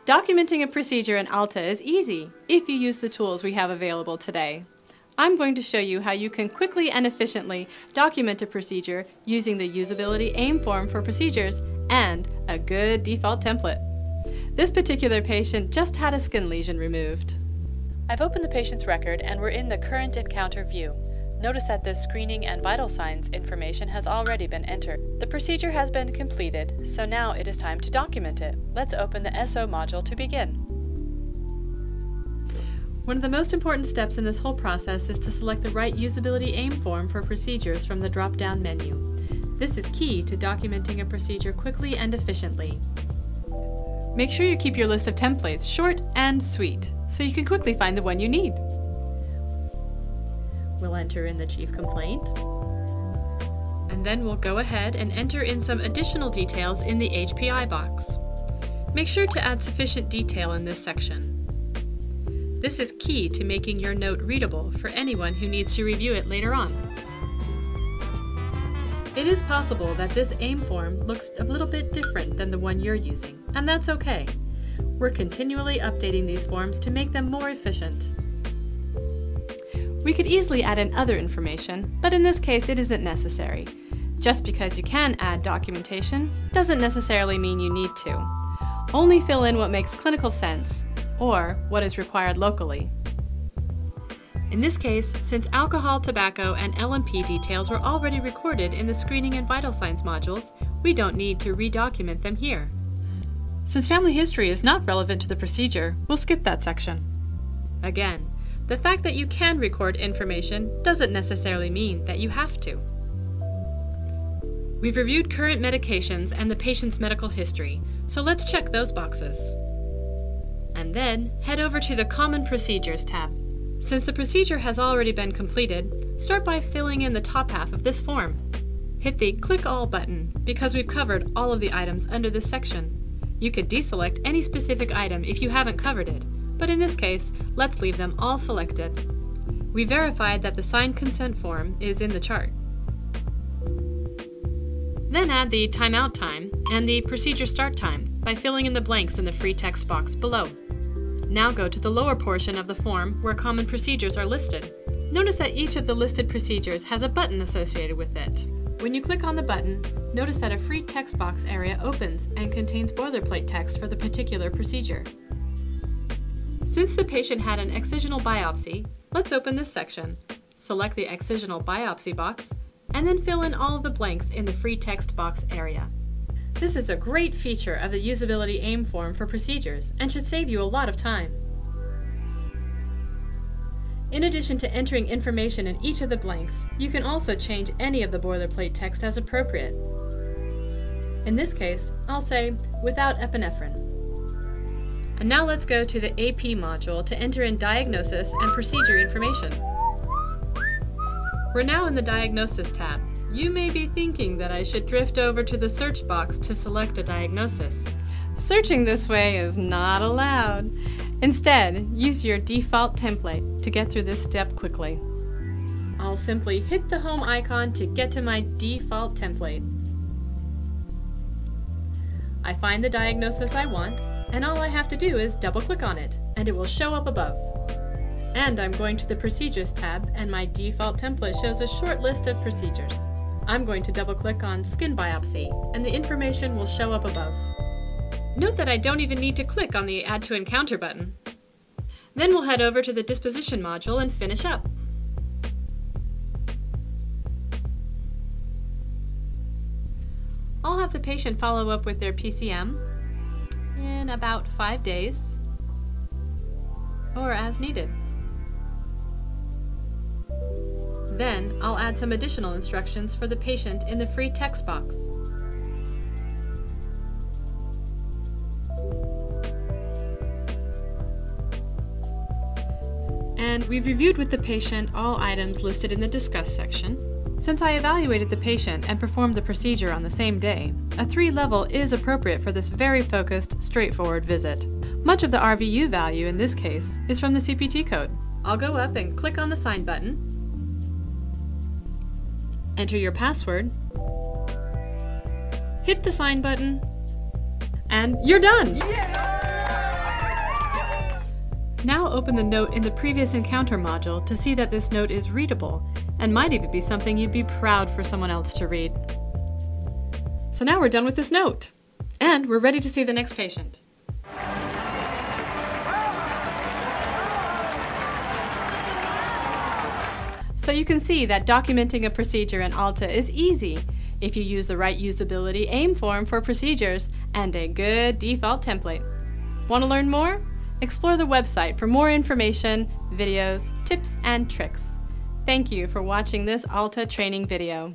Documenting a procedure in AHLTA is easy if you use the tools we have available today. I'm going to show you how you can quickly and efficiently document a procedure using the Usability AIM form for procedures and a good default template. This particular patient just had a skin lesion removed. I've opened the patient's record and we're in the current encounter view. Notice that the screening and vital signs information has already been entered. The procedure has been completed, so now it is time to document it. Let's open the SO module to begin. One of the most important steps in this whole process is to select the right Usability AIM form for procedures from the drop-down menu. This is key to documenting a procedure quickly and efficiently. Make sure you keep your list of templates short and sweet, so you can quickly find the one you need. We'll enter in the chief complaint, and then we'll go ahead and enter in some additional details in the HPI box. Make sure to add sufficient detail in this section. This is key to making your note readable for anyone who needs to review it later on. It is possible that this AIM form looks a little bit different than the one you're using, and that's okay. We're continually updating these forms to make them more efficient. We could easily add in other information, but in this case it isn't necessary. Just because you can add documentation doesn't necessarily mean you need to. Only fill in what makes clinical sense, or what is required locally. In this case, since alcohol, tobacco, and L&P details were already recorded in the screening and vital signs modules, we don't need to redocument them here. Since family history is not relevant to the procedure, we'll skip that section. Again, the fact that you can record information doesn't necessarily mean that you have to. We've reviewed current medications and the patient's medical history, so let's check those boxes. And then head over to the Common Procedures tab. Since the procedure has already been completed, start by filling in the top half of this form. Hit the Click All button because we've covered all of the items under this section. You could deselect any specific item if you haven't covered it, but in this case, let's leave them all selected. We verified that the signed consent form is in the chart. Then add the timeout time and the procedure start time by filling in the blanks in the free text box below. Now go to the lower portion of the form where common procedures are listed. Notice that each of the listed procedures has a button associated with it. When you click on the button, notice that a free text box area opens and contains boilerplate text for the particular procedure. Since the patient had an excisional biopsy, let's open this section, select the excisional biopsy box, and then fill in all of the blanks in the free text box area. This is a great feature of the Usability AIM form for procedures and should save you a lot of time. In addition to entering information in each of the blanks, you can also change any of the boilerplate text as appropriate. In this case, I'll say, without epinephrine. And now let's go to the AP module to enter in diagnosis and procedure information. We're now in the Diagnosis tab. You may be thinking that I should drift over to the search box to select a diagnosis. Searching this way is not allowed. Instead, use your default template to get through this step quickly. I'll simply hit the home icon to get to my default template. I find the diagnosis I want, and all I have to do is double-click on it, and it will show up above. And I'm going to the Procedures tab, and my default template shows a short list of procedures. I'm going to double-click on Skin Biopsy, and the information will show up above. Note that I don't even need to click on the Add to Encounter button. Then we'll head over to the Disposition module and finish up. I'll have the patient follow up with their PCM in about 5 days, or as needed. Then I'll add some additional instructions for the patient in the free text box. And we've reviewed with the patient all items listed in the Discuss section. Since I evaluated the patient and performed the procedure on the same day, a 3-level is appropriate for this very focused, straightforward visit. Much of the RVU value in this case is from the CPT code. I'll go up and click on the Sign button, enter your password, hit the Sign button, and you're done! Yeah! now open the note in the previous encounter module to see that this note is readable and might even be something you'd be proud for someone else to read. So now we're done with this note, and we're ready to see the next patient. So you can see that documenting a procedure in AHLTA is easy if you use the right usability AIM form for procedures and a good default template. Want to learn more? Explore the website for more information, videos, tips, and tricks. Thank you for watching this AHLTA training video.